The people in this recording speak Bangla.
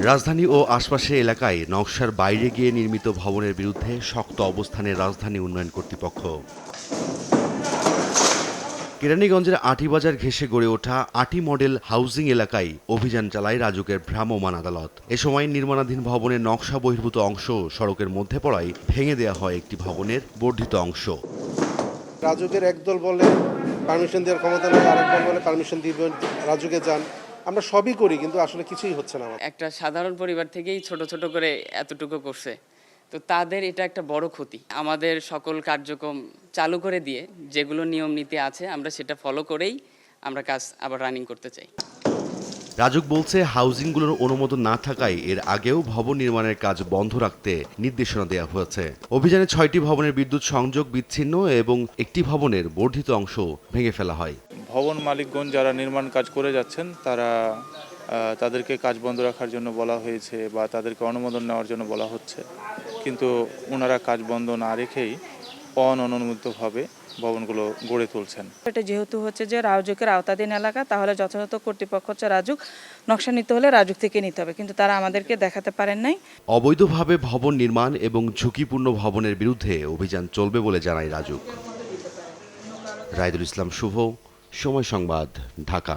রাজধানী ও আশপাশের এলাকায় নকশার বাইরে গিয়ে নির্মিত ভবনের বিরুদ্ধে শক্ত অবস্থানে রাজধানী উন্নয়ন কর্তৃপক্ষ। কেরানীগঞ্জের আটিবাজার ঘেঁষে গড়ে ওঠা আটি মডেল হাউজিং এলাকায় অভিযান চালায় রাজুকের ভ্রাম্যমাণ আদালত। এ সময় নির্মাণাধীন ভবনের নকশা বহির্ভূত অংশ সড়কের মধ্যে পড়ায় ভেঙে দেওয়া হয় একটি ভবনের বর্ধিত অংশ। রাজুকের একদল বলে পারমিশন দেওয়ার ক্ষমতা নেই, আরেক দল বলে পারমিশন দিবেন, রাজুকে যান। আমরা সবই করি, কিন্তু আসলে কিছুই হচ্ছে না। একটা সাধারণ পরিবার থেকেই ছোট ছোট করে এতটুকু করছে, তো তাদের এটা একটা বড় ক্ষতি। আমাদের সকল কার্যক্রম চালু করে দিয়ে যেগুলো নিয়ম নীতি আছে আমরা সেটা ফলো করেই আমরা কাজ আবার রানিং করতে চাই। রাজুক বলছে, হাউজিংগুলোর অনুমোদন না থাকায় এর আগেও ভবন নির্মাণের কাজ বন্ধ রাখতে নির্দেশনা দেওয়া হয়েছে। অভিযানে 6টি ভবনের বিদ্যুৎ সংযোগ বিচ্ছিন্ন এবং একটি ভবনের বর্ধিত অংশ ভেঙে ফেলা হয়। ভবন মালিকগণ যারা নির্মাণ কাজ করে যাচ্ছেন তারা তাদেরকে কাজ বন্ধ রাখার জন্য বলা হয়েছে বা তাদেরকে অনুমোদন নেওয়ার জন্য বলা হচ্ছে, কিন্তু ওনারা কাজ বন্ধ না রেখেই অননুমোদিতভাবে ভবনগুলো গড়ে তুলছেন। এটা যেহেতু হচ্ছে যে রাজুকের আওতাধীন এলাকা, তাহলে যথাযথ কর্তৃপক্ষ হচ্ছে রাজুক। নকশা নিতে হলে রাজুক থেকে নিতে হবে, কিন্তু তারা আমাদেরকে দেখাতে পারেন নাই। অবৈধভাবে ভবন নির্মাণ এবং ঝুঁকিপূর্ণ ভবনের বিরুদ্ধে অভিযান চলবে বলে জানায় রাজুক। রায়দুল ইসলাম শুভ, সময় সংবাদ, ঢাকা।